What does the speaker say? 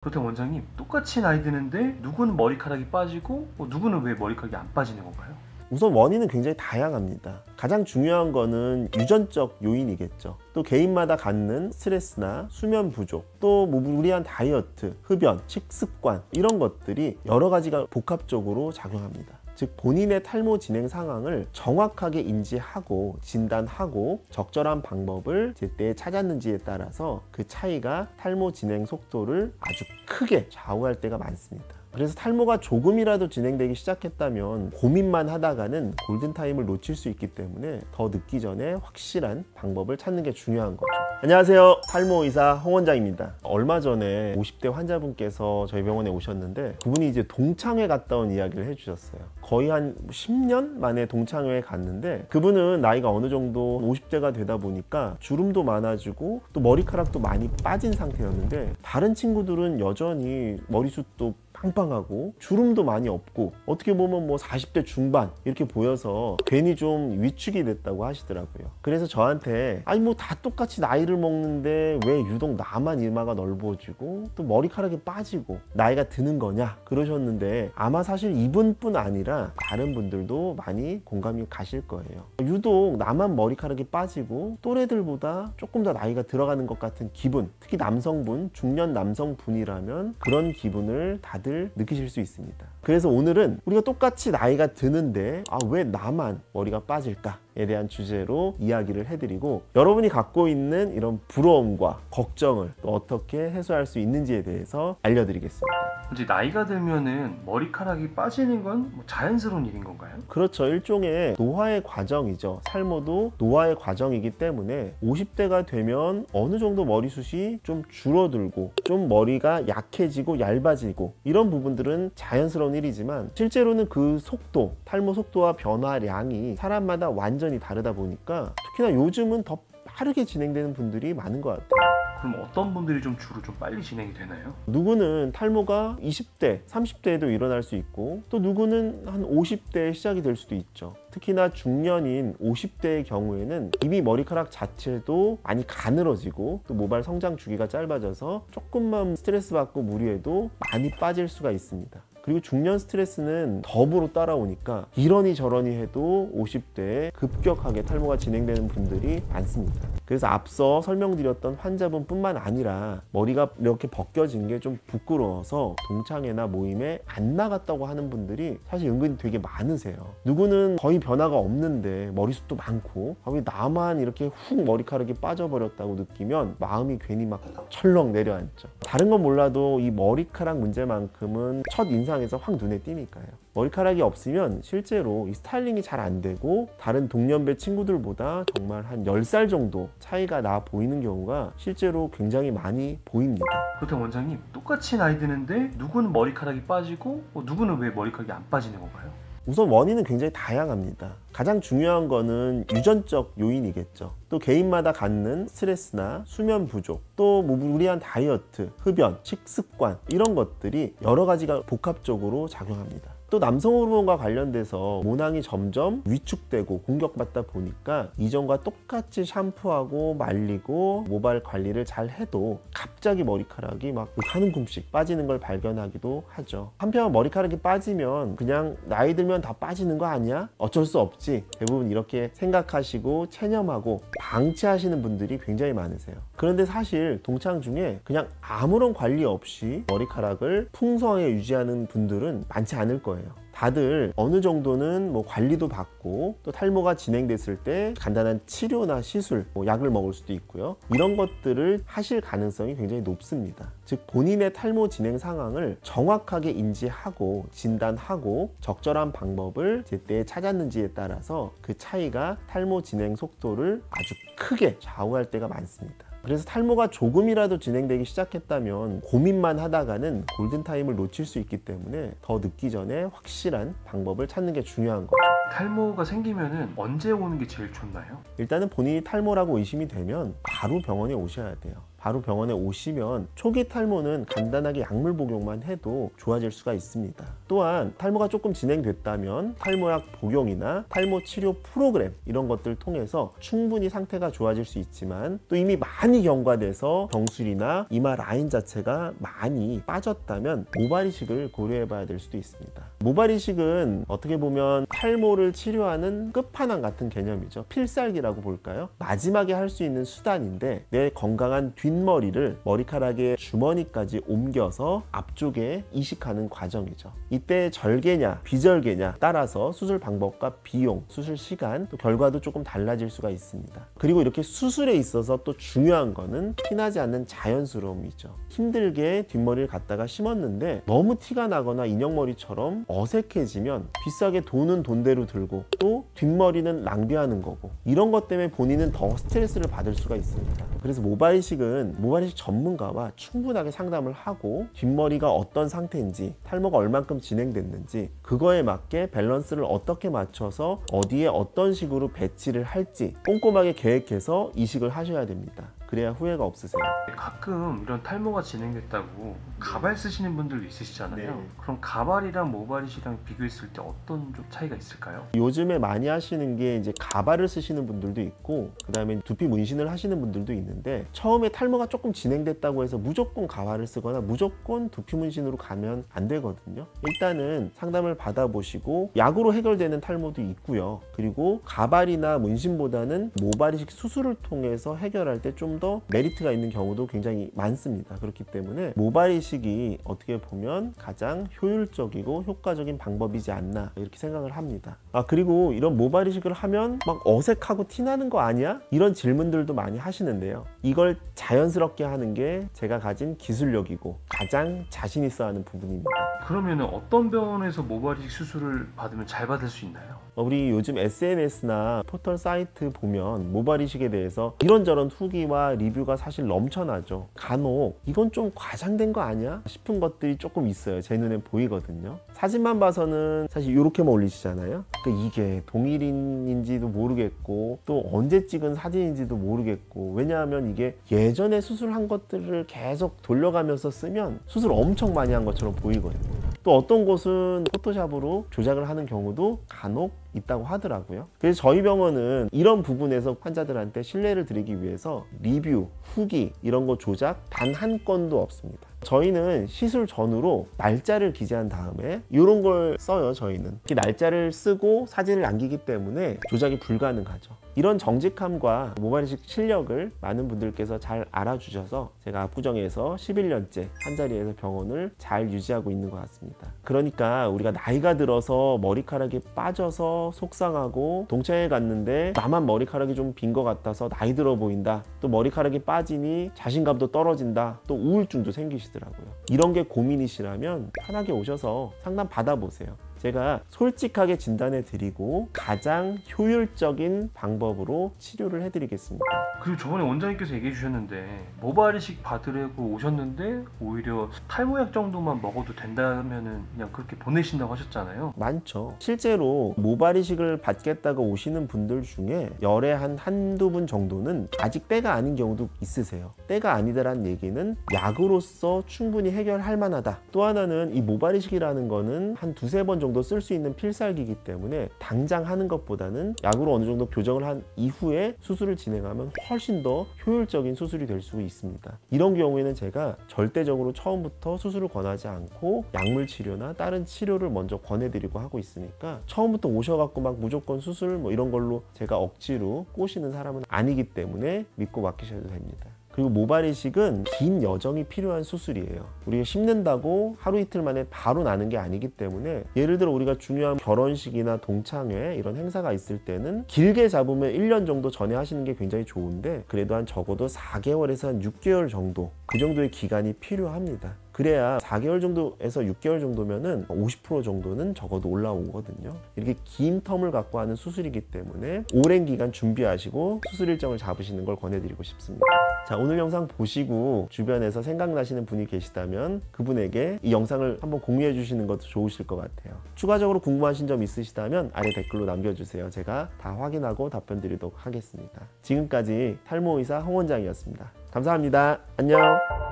그렇다면 원장님, 똑같이 나이 드는데 누구는 머리카락이 빠지고 누구는 왜 머리카락이 안 빠지는 건가요? 우선 원인은 굉장히 다양합니다. 가장 중요한 거는 유전적 요인이겠죠. 또 개인마다 갖는 스트레스나 수면 부족, 또 무리한 다이어트, 흡연, 식습관 이런 것들이 여러 가지가 복합적으로 작용합니다. 즉 본인의 탈모 진행 상황을 정확하게 인지하고 진단하고 적절한 방법을 제때 찾았는지에 따라서 그 차이가 탈모 진행 속도를 아주 크게 좌우할 때가 많습니다. 그래서 탈모가 조금이라도 진행되기 시작했다면 고민만 하다가는 골든타임을 놓칠 수 있기 때문에 더 늦기 전에 확실한 방법을 찾는 게 중요한 거죠. 안녕하세요, 탈모 의사 홍 원장입니다. 얼마 전에 50대 환자분께서 저희 병원에 오셨는데 그분이 이제 동창회 갔다 온 이야기를 해주셨어요. 거의 한 10년 만에 동창회에 갔는데 그분은 나이가 어느 정도 50대가 되다 보니까 주름도 많아지고 또 머리카락도 많이 빠진 상태였는데 다른 친구들은 여전히 머리숱도 빵빵하고 주름도 많이 없고 어떻게 보면 뭐 40대 중반 이렇게 보여서 괜히 좀 위축이 됐다고 하시더라고요. 그래서 저한테 아니 뭐 다 똑같이 나이를 먹는데 왜 유독 나만 이마가 넓어지고 또 머리카락이 빠지고 나이가 드는 거냐 그러셨는데 아마 사실 이분뿐 아니라 다른 분들도 많이 공감이 가실 거예요. 유독 나만 머리카락이 빠지고 또래들보다 조금 더 나이가 들어가는 것 같은 기분, 특히 남성분, 중년 남성분이라면 그런 기분을 다들 느끼실 수 있습니다. 그래서 오늘은 우리가 똑같이 나이가 드는데 왜 나만 머리가 빠질까에 대한 주제로 이야기를 해드리고 여러분이 갖고 있는 이런 부러움과 걱정을 또 어떻게 해소할 수 있는지에 대해서 알려드리겠습니다. 이제 나이가 들면은 머리카락이 빠지는 건 자연스러운 일인 건가요? 그렇죠. 일종의 노화의 과정이죠. 탈모도 노화의 과정이기 때문에 50대가 되면 어느 정도 머리숱이 좀 줄어들고 좀 머리가 약해지고 얇아지고 이런 부분들은 자연스러운 일이지만 실제로는 그 속도, 탈모 속도와 변화량이 사람마다 완전히 다르다 보니까 특히나 요즘은 더 빠르게 진행되는 분들이 많은 것 같아요. 그럼 어떤 분들이 주로 좀 빨리 진행이 되나요? 누구는 탈모가 20대, 30대에도 일어날 수 있고 또 누구는 한 50대에 시작이 될 수도 있죠. 특히나 중년인 50대의 경우에는 이미 머리카락 자체도 많이 가늘어지고 또 모발 성장 주기가 짧아져서 조금만 스트레스 받고 무리해도 많이 빠질 수가 있습니다. 그리고 중년 스트레스는 덤으로 따라오니까 이러니 저러니 해도 50대에 급격하게 탈모가 진행되는 분들이 많습니다. 그래서 앞서 설명드렸던 환자분 뿐만 아니라 머리가 이렇게 벗겨진 게 좀 부끄러워서 동창회나 모임에 안 나갔다고 하는 분들이 사실 은근히 되게 많으세요. 누구는 거의 변화가 없는데 머리숱도 많고 왜 나만 이렇게 훅 머리카락이 빠져버렸다고 느끼면 마음이 괜히 막 철렁 내려앉죠. 다른 건 몰라도 이 머리카락 문제만큼은 첫 인상에서 확 눈에 띄니까요. 머리카락이 없으면 실제로 이 스타일링이 잘 안 되고 다른 동년배 친구들보다 정말 한 10살 정도 차이가 나 보이는 경우가 실제로 굉장히 많이 보입니다. 그렇다면 원장님, 똑같이 나이 드는데 누구는 머리카락이 빠지고 누구는 왜 머리카락이 안 빠지는 건가요? 우선 원인은 굉장히 다양합니다. 가장 중요한 거는 유전적 요인이겠죠. 또 개인마다 갖는 스트레스나 수면 부족, 또 무리한 다이어트, 흡연, 식습관 이런 것들이 여러 가지가 복합적으로 작용합니다. 또 남성 호르몬과 관련돼서 모낭이 점점 위축되고 공격받다 보니까 이전과 똑같이 샴푸하고 말리고 모발 관리를 잘 해도 갑자기 머리카락이 막 한 움큼씩 빠지는 걸 발견하기도 하죠. 한편 머리카락이 빠지면 그냥 나이 들면 다 빠지는 거 아니야? 어쩔 수 없지. 대부분 이렇게 생각하시고 체념하고 방치하시는 분들이 굉장히 많으세요. 그런데 사실 동창 중에 그냥 아무런 관리 없이 머리카락을 풍성하게 유지하는 분들은 많지 않을 거예요. 다들 어느 정도는 뭐 관리도 받고 또 탈모가 진행됐을 때 간단한 치료나 시술, 약을 먹을 수도 있고요. 이런 것들을 하실 가능성이 굉장히 높습니다. 즉 본인의 탈모 진행 상황을 정확하게 인지하고 진단하고 적절한 방법을 제때 찾았는지에 따라서 그 차이가 탈모 진행 속도를 아주 크게 좌우할 때가 많습니다. 그래서 탈모가 조금이라도 진행되기 시작했다면 고민만 하다가는 골든타임을 놓칠 수 있기 때문에 더 늦기 전에 확실한 방법을 찾는 게 중요한 거죠. 탈모가 생기면은 언제 오는 게 제일 좋나요? 일단은 본인이 탈모라고 의심이 되면 바로 병원에 오셔야 돼요. 바로 병원에 오시면 초기 탈모는 간단하게 약물 복용만 해도 좋아질 수가 있습니다. 또한 탈모가 조금 진행됐다면 탈모약 복용이나 탈모 치료 프로그램 이런 것들 통해서 충분히 상태가 좋아질 수 있지만 또 이미 많이 경과돼서 병술이나 이마 라인 자체가 많이 빠졌다면 모발 이식을 고려해 봐야 될 수도 있습니다. 모발 이식은 어떻게 보면 탈모를 치료하는 끝판왕 같은 개념이죠. 필살기라고 볼까요? 마지막에 할 수 있는 수단인데 내 건강한 뒷머리를 머리카락의 주머니까지 옮겨서 앞쪽에 이식하는 과정이죠. 이때 절개냐 비절개냐 따라서 수술 방법과 비용, 수술 시간, 또 결과도 조금 달라질 수가 있습니다. 그리고 이렇게 수술에 있어서 또 중요한 거는 티나지 않는 자연스러움이죠. 힘들게 뒷머리를 갖다가 심었는데 너무 티가 나거나 인형머리처럼 어색해지면 비싸게 돈은 돈대로 들고 또 뒷머리는 낭비하는 거고 이런 것 때문에 본인은 더 스트레스를 받을 수가 있습니다. 그래서 모발 이식은 모발 이식 전문가와 충분하게 상담을 하고 뒷머리가 어떤 상태인지 탈모가 얼만큼 진행됐는지 그거에 맞게 밸런스를 어떻게 맞춰서 어디에 어떤 식으로 배치를 할지 꼼꼼하게 계획해서 이식을 하셔야 됩니다. 그래야 후회가 없으세요. 가끔 이런 탈모가 진행됐다고 가발 쓰시는 분들도 있으시잖아요. 네. 그럼 가발이랑 모발 이식이랑 비교했을 때 어떤 좀 차이가 있을까요? 요즘에 많이 하시는 게 이제 가발을 쓰시는 분들도 있고 그 다음에 두피 문신을 하시는 분들도 있는데 처음에 탈모가 조금 진행됐다고 해서 무조건 가발을 쓰거나 무조건 두피 문신으로 가면 안 되거든요. 일단은 상담을 받아보시고 약으로 해결되는 탈모도 있고요. 그리고 가발이나 문신보다는 모발 이식 수술을 통해서 해결할 때 좀 더 메리트가 있는 경우도 굉장히 많습니다. 그렇기 때문에 모발 이식이 어떻게 보면 가장 효율적이고 효과적인 방법이지 않나 이렇게 생각을 합니다. 그리고 이런 모발 이식을 하면 막 어색하고 티나는 거 아니야? 이런 질문들도 많이 하시는데요. 이걸 자연스럽게 하는 게 제가 가진 기술력이고 가장 자신 있어 하는 부분입니다. 그러면 어떤 병원에서 모발 이식 수술을 받으면 잘 받을 수 있나요? 우리 요즘 SNS나 포털 사이트 보면 모발 이식에 대해서 이런저런 후기와 리뷰가 사실 넘쳐나죠. 간혹 이건 좀 과장된 거 아니야? 싶은 것들이 조금 있어요. 제 눈에 보이거든요. 사진만 봐서는 사실 이렇게만 올리시잖아요. 그러니까 이게 동일인인지도 모르겠고 또 언제 찍은 사진인지도 모르겠고 왜냐하면 이게 예전에 수술한 것들을 계속 돌려가면서 쓰면 수술 엄청 많이 한 것처럼 보이거든요. 또 어떤 곳은 포토샵으로 조작을 하는 경우도 간혹 있다고 하더라고요. 그래서 저희 병원은 이런 부분에서 환자들한테 신뢰를 드리기 위해서 리뷰, 후기 이런 거 조작 단 한 건도 없습니다. 저희는 시술 전후로 날짜를 기재한 다음에 이런 걸 써요. 저희는 이 날짜를 쓰고 사진을 남기기 때문에 조작이 불가능하죠. 이런 정직함과 모발 이식 실력을 많은 분들께서 잘 알아주셔서 제가 압구정에서 11년째 한자리에서 병원을 잘 유지하고 있는 것 같습니다. 그러니까 우리가 나이가 들어서 머리카락이 빠져서 속상하고 동창회 갔는데 나만 머리카락이 좀 빈 것 같아서 나이 들어 보인다, 또 머리카락이 빠지니 자신감도 떨어진다, 또 우울증도 생기시더라고요. 이런 게 고민이시라면 편하게 오셔서 상담 받아보세요. 제가 솔직하게 진단해 드리고 가장 효율적인 방법으로 치료를 해드리겠습니다. 그리고 저번에 원장님께서 얘기해 주셨는데 모발 이식 받으려고 오셨는데 오히려 탈모약 정도만 먹어도 된다면은 그냥 그렇게 보내신다고 하셨잖아요. 많죠. 실제로 모발 이식을 받겠다고 오시는 분들 중에 열에 한두 분 정도는 아직 때가 아닌 경우도 있으세요. 때가 아니다라는 얘기는 약으로서 충분히 해결할 만하다. 또 하나는 이 모발 이식이라는 거는 한 두세 번 정도 쓸 수 있는 필살기이기 때문에 당장 하는 것보다는 약으로 어느 정도 교정을 한 이후에 수술을 진행하면 훨씬 더 효율적인 수술이 될 수 있습니다. 이런 경우에는 제가 절대적으로 처음부터 수술을 권하지 않고 약물 치료나 다른 치료를 먼저 권해드리고 하고 있으니까 처음부터 오셔갖고 막 무조건 수술 뭐 이런 걸로 제가 억지로 꼬시는 사람은 아니기 때문에 믿고 맡기셔도 됩니다. 그리고 모발 이식은 긴 여정이 필요한 수술이에요. 우리가 심는다고 하루 이틀 만에 바로 나는 게 아니기 때문에 예를 들어 우리가 중요한 결혼식이나 동창회 이런 행사가 있을 때는 길게 잡으면 1년 정도 전에 하시는 게 굉장히 좋은데 그래도 한 적어도 4개월에서 한 6개월 정도 그 정도의 기간이 필요합니다. 그 그래야 4개월 정도에서 6개월 정도면은 50% 정도는 적어도 올라오거든요. 이렇게 긴 텀을 갖고 하는 수술이기 때문에 오랜 기간 준비하시고 수술 일정을 잡으시는 걸 권해드리고 싶습니다. 자, 오늘 영상 보시고 주변에서 생각나시는 분이 계시다면 그분에게 이 영상을 한번 공유해 주시는 것도 좋으실 것 같아요. 추가적으로 궁금하신 점 있으시다면 아래 댓글로 남겨주세요. 제가 다 확인하고 답변 드리도록 하겠습니다. 지금까지 탈모의사 홍 원장이었습니다. 감사합니다. 안녕.